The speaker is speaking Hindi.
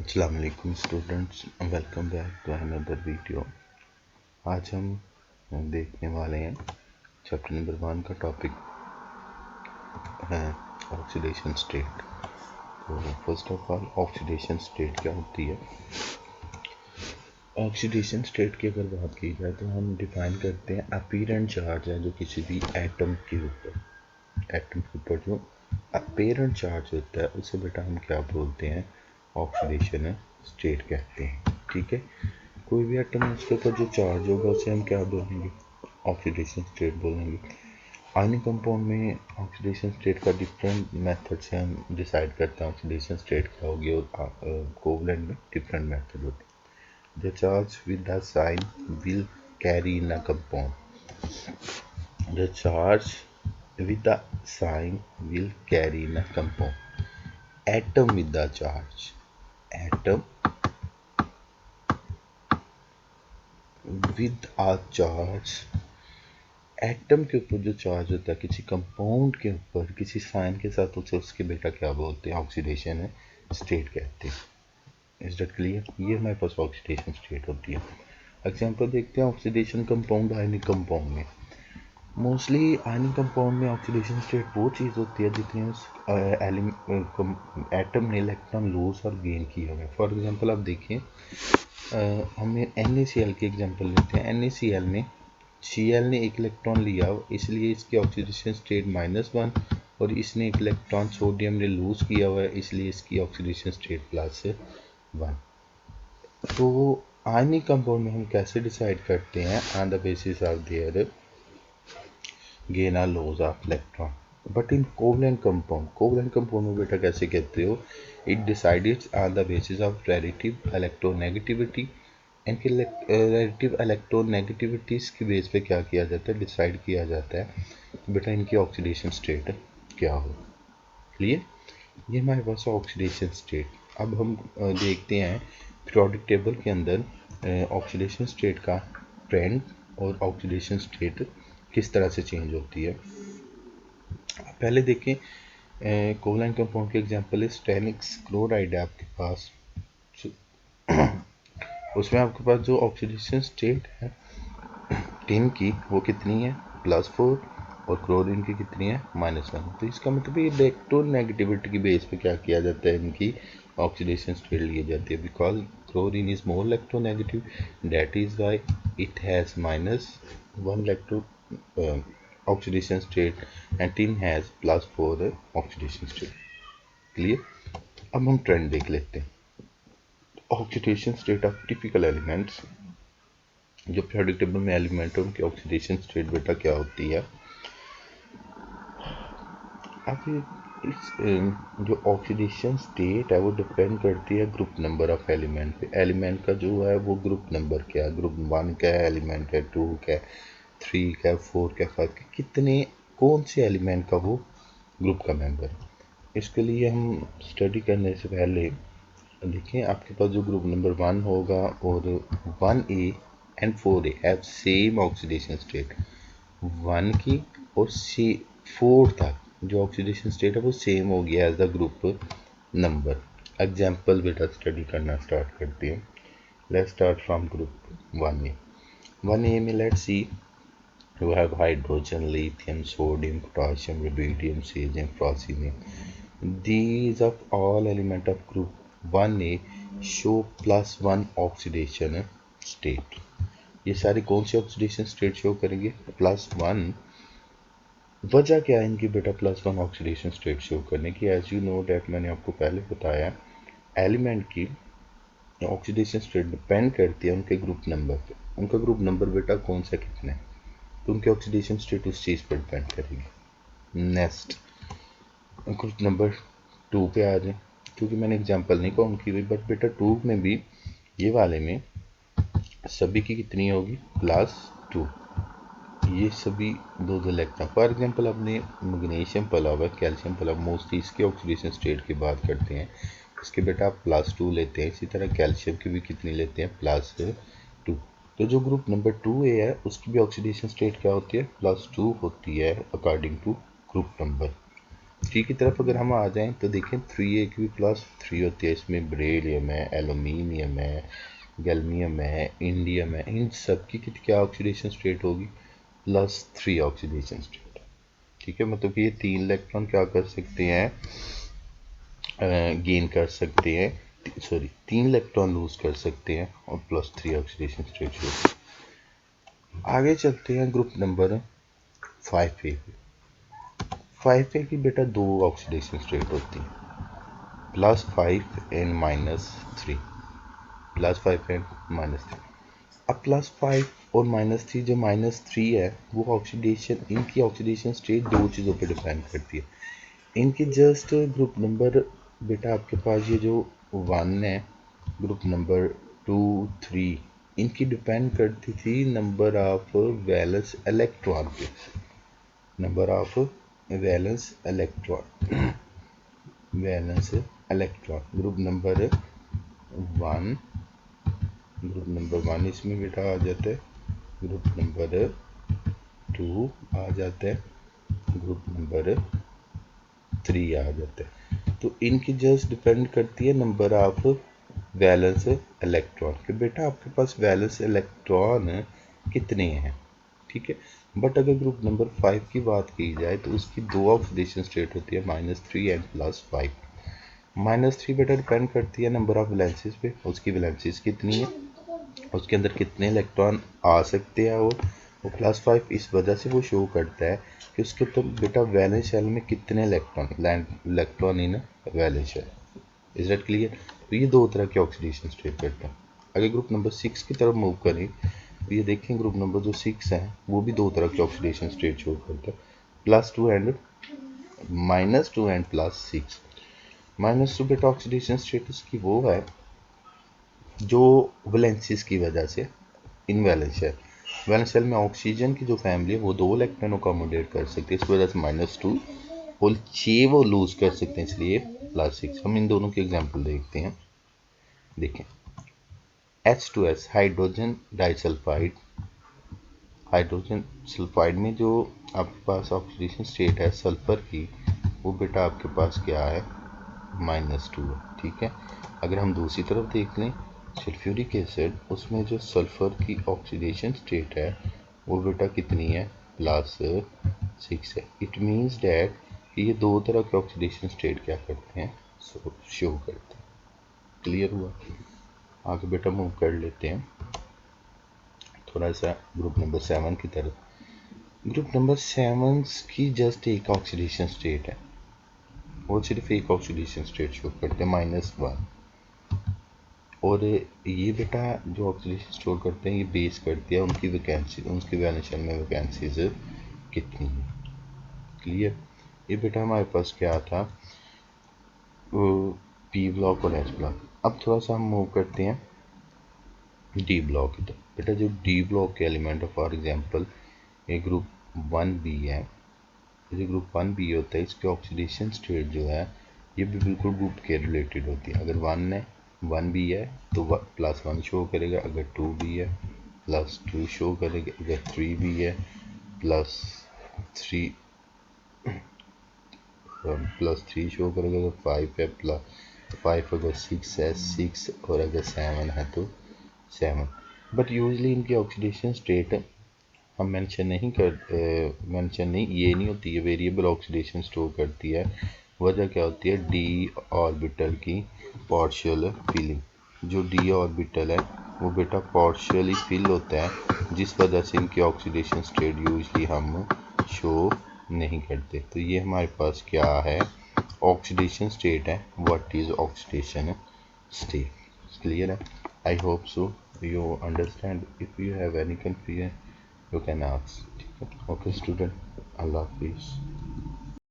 अस्सलाम वालेकुम students, welcome back to another video. आज हम देखने वाले हैं चैप्टर नंबर 1 का टॉपिक है ऑक्सीडेशन स्टेट। तो first of all oxidation state क्या होती है। ऑक्सीडेशन स्टेट की अगर बात की जाए तो हम डिफाइन करते हैं अपीरेंट चार्ज है जो किसी भी एटम के ऊपर जो अपीरेंट चार्ज होता है उसे बेटा हम क्या बोलते हैं, ऑक्सीडेशन स्टेट कहते हैं। ठीक है, कोई भी एटम है उसके ऊपर जो चार्ज होगा उसे हम क्या बोलेंगे, ऑक्सीडेशन स्टेट बोलेंगे। आयनिक कंपाउंड में ऑक्सीडेशन स्टेट का डिफरेंट मेथड से हम डिसाइड करते हैं ऑक्सीडेशन स्टेट क्या होगी, और कोवलेंट में डिफरेंट मेथड होते हैं। The charge with the sign will carry in a compound, the charge with the sign will carry in a compound. Atom with the charge, atom with a charge, atom के ऊपर जो चार्ज होता है किसी कंपाउंड के ऊपर किसी साइन के साथ, उसे उसके बेटा क्या बोलते हैं, ऑक्सीडेशन है स्टेट कहते हैं। Is that clear? ये हमारे पास ऑक्सीडेशन स्टेट होती है। एग्जांपल देखते हैं ऑक्सीडेशन कंपाउंड आयनिक कंपाउंड में। मोस्टली आयनिक कंपाउंड में ऑक्सीडेशन स्टेट वो चीज़ होती है जितनी उस एटम ने इलेक्ट्रॉन लूज और गेन किया हुआ है। फॉर एग्जांपल आप देखिए, हमें NaCl की एग्जांपल लेते हैं। NaCl में Cl ने एक इलेक्ट्रॉन लिया, इसलिए इसकी ऑक्सीडेशन स्टेट -1, और इसने एक इलेक्ट्रॉन सोडियम ने लूज किया हुआ है, इसलिए इसकी ऑक्सीडेशन स्टेट +1। तो आयनिक कंपाउंड में हम कैसे डिसाइड करते हैं, on the basis of their gain or loss of electron. But in covalent compound में बेटा कैसे कहते हो, it decided on the basis of relative electronegativity। इनकी relative electronegativity की बेस पे क्या किया जाता है, डिसाइड किया जाता है कि बेटा इनकी ऑक्सीडेशन स्टेट क्या हो। क्लियर? ये हमारे पास ऑक्सीडेशन स्टेट। अब हम देखते हैं पीरियोडिक टेबल के अंदर ऑक्सीडेशन स्टेट का ट्रेंड और ऑक्सीडेशन स्टेट किस तरह से चेंज होती है। पहले देखें, कोवलेंट कंपाउंड के एग्जांपल है स्टेनिक्स क्लोराइड है आपके पास। उसमें आपके पास जो ऑक्सीडेशन स्टेट है टिन की वो कितनी है, +4, और क्लोरीन की कितनी है, -1। तो इसका मतलब ये इलेक्ट्रोनेगेटिविटी की बेस पे क्या किया जाता है, इनकी ऑक्सीडेशन स्टेट ली जाती है। Because chlorine is more electronegative, that is why it has -1 electro oxidation state and tin has +4 oxidation state। Clear? अब हम ट्रेंड देख लेते हैं। Oxidation state of typical elements, जो पीरियोडिक टेबल में एलिमेंट है उनकी ऑक्सीडेशन स्टेट बेटा क्या होती है। अब इस जो ऑक्सीडेशन स्टेट है वो डिपेंड करती है ग्रुप नंबर ऑफ एलिमेंट पे। एलिमेंट का जो है वो ग्रुप नंबर क्या है, ग्रुप 1 का है एलिमेंट है, 2 का है, 3 का है, 4 का, 5 का, कितने कौन से एलिमेंट का वो ग्रुप का मेंबर है। इसके लिए हम स्टडी करने से पहले देखें, आपके पास जो ग्रुप नंबर 1 होगा और 1A and 4A have same oxidation state. 1 की और 4 तक जो ऑक्सीडेशन स्टेट है वो सेम हो गया as the group number. Example बेटा स्टडी करना स्टार्ट करते हैं। Let's start from group 1A। 1A में let's see you have hydrogen, lithium, sodium, potassium, rubidium, cesium, francium. These of all element of group 1A show +1 oxidation state। ये सारे कौन से ऑक्सीडेशन स्टेट शो करेंगे, +1। वजह क्या है इनकी बेटा +1 ऑक्सीडेशन स्टेट शो करने की। एज यू नो डैट मैंने आपको पहले बताया, एलिमेंट की ऑक्सीडेशन स्टेट डिपेंड करती है उनके ग्रुप नंबर पे। उनका ग्रुप नंबर बेटा कौन सा कितना है, तो उनकी ऑक्सीडेशन स्टेट उस चीज़ पर डिपेंड करेगी। नेक्स्ट ग्रुप नंबर 2 पे आ जाए, क्योंकि मैंने एग्जांपल नहीं काउंट की हुई, बट बेटा 2 में भी ये वाले में सभी की कितनी होगी, +2। ये सभी दो इलेक्ट्रॉन, फॉर एग्जांपल अपने मैग्नीशियम पला हुआ, कैल्शियम पला, मोस्टली इसके ऑक्सीडेशन स्टेट की बात करते हैं, इसके बेटा आप +2 लेते हैं। इसी तरह कैल्शियम की भी कितनी लेते हैं, +2। तो जो ग्रुप नंबर 2A है उसकी भी ऑक्सीडेशन स्टेट क्या होती है, +2 होती है according to group number. Three की तरफ अगर हम आ जाएं तो देखें 3 A3+ 3 होती है, इसमें बेरिलियम है, एलुमिनियम है, गैल्मियम है, इंडियम है, इन सब की क्या ऑक्सीडेशन स्टेट होगी, +3 ऑक्सीडेशन स्टेट। ठीक है, मतलब कि ये 3 इलेक्ट्रॉन क्या कर सकते हैं, गेन कर सकते हैं, सॉरी 3 इलेक्ट्रॉन लूज कर सकते हैं और +3 ऑक्सीडेशन स्टेट होगी। आगे चलते हैं ग्रुप नंबर 5A। 5A की बेटा 2 ऑक्सीडेशन स्टेट होती है, +5 एंड -3, +5 एंड -3। अब +5 और -3, जो -3 है वो ऑक्सीडेशन, इनकी ऑक्सीडेशन स्टेट दो चीज़ों पे डिपेंड करती है। इनकी जस्ट ग्रुप नंबर बेटा आपके पास ये जो 1 है, ग्रुप नंबर 2 3, इनकी डिपेंड करती थी नंबर ऑफ वैलेंस इलेक्ट्रॉन पे, number of valence electron, valence electron. Group number 1, group number 1 इसमें बेटा आ जाता है, ग्रुप नंबर 2 आ जाता है, ग्रुप नंबर 3 आ जाता है। तो इनकी जस्ट डिपेंड करती है नंबर ऑफ वैलेंस इलेक्ट्रॉन कि बेटा आपके पास वैलेंस इलेक्ट्रॉन कितने हैं। ठीक है, बट अगर ग्रुप नंबर 5 की बात की जाए तो उसकी दो ऑक्सीडेशन स्टेट होती है, -3 एंड +5। -3 बेटा डिपेंड करती है नंबर ऑफ वैलेंसीज पे, उसकी वैलेंसीज कितनी है, उसके अंदर कितने इलेक्ट्रॉन आ सकते हैं, वो +5 इस वजह से वो शो करता है कि उसके तो बेटा वैलेंस शेल में कितने electron in valence shell. Is that clear. तो ये दो तरह के ऑक्सीडेशन स्टेट करते हैं। अगर ग्रुप नंबर 6 की तरफ मूव करें तो ये देखें ग्रुप नंबर जो 6 है वो भी दो तरह के ऑक्सीडेशन स्टेट शो करता है, +2 एंड -2 एंड +6। -2 बेटा ऑक्सीडेशन स्टेटस की वो है जो वैलेंसीज की वजह से इनवैलेंस शेल, वैलेंस शेल में ऑक्सीजन की जो फैमिली है वो 2 इलेक्ट्रॉन अकोमोडेट कर सकती है, इस वजह से -2 और 6 वो लूज कर सकते हैं, इसलिए +6। हम इन दोनों के एग्जांपल देखते हैं। देखें H2S hydrogen disulphide, hydrogen sulphide में जो आपके पास ऑक्सीडेशन स्टेट है सल्फर की, वो बेटा आपके पास क्या है, -2 है। ठीक है, अगर हम दूसरी तरफ देख लें सल्फ्यूरिक एसिड, उसमें जो सल्फर की ऑक्सीडेशन स्टेट है वो बेटा कितनी है, +6 है। इट मीन्स डैट कि ये दो तरह के ऑक्सीडेशन स्टेट क्या करते हैं, शो करते हैं। क्लियर हुआ। आगे बेटा मूव कर लेते हैं थोड़ा सा ग्रुप नंबर 7 की तरफ। ग्रुप नंबर 7 की जस्ट एक ऑक्सीडेशन स्टेट है, वो सिर्फ एक ऑक्सीडेशन स्टेट शो करते हैं, -1। और ये बेटा जो ऑक्सीडेशन स्टोर करते हैं ये बेस करती है उनकी वैकेंसी, उनकी वैलेंस शेल में वैकेंसीज कितनी है। क्लियर। ये बेटा हमारे पास क्या था, पी ब्लॉक और एच ब्लॉक। अब थोड़ा सा हम मूव करते हैं डी ब्लॉक की तरफ। बेटा जो डी ब्लॉक के एलिमेंट है, फॉर एग्जांपल ये ग्रुप 1B है, जो ग्रुप 1B होता है इसकी ऑक्सीडेशन स्टेट जो है ये भी बिल्कुल ग्रुप के रिलेटेड होती है। अगर 1B है तो +1 शो करेगा, अगर 2B है +2 शो करेगा, अगर 3B है +3 शो करेगा, अगर 5 है +5, अगर 6 है 6, और अगर 7 है तो 7। बट यूजली इनकी ऑक्सीडेशन स्टेट हम मेंशन नहीं, ये नहीं होती है, वेरिएबल ऑक्सीडेशन स्टोर करती है। वजह क्या होती है, डी ऑर्बिटल की पार्शियल फिलिंग। जो डी ऑर्बिटल है वो बेटा पार्शियली फिल होता है, जिस वजह से इनकी ऑक्सीडेशन स्टेट यूजली हम शो नहीं करते। तो ये हमारे पास क्या है, ऑक्सीडेशन स्टेट है। What is oxidation state. Clear है। I hope so you understand. If you have any confusion you can ask. Okay student, Allah Hafiz.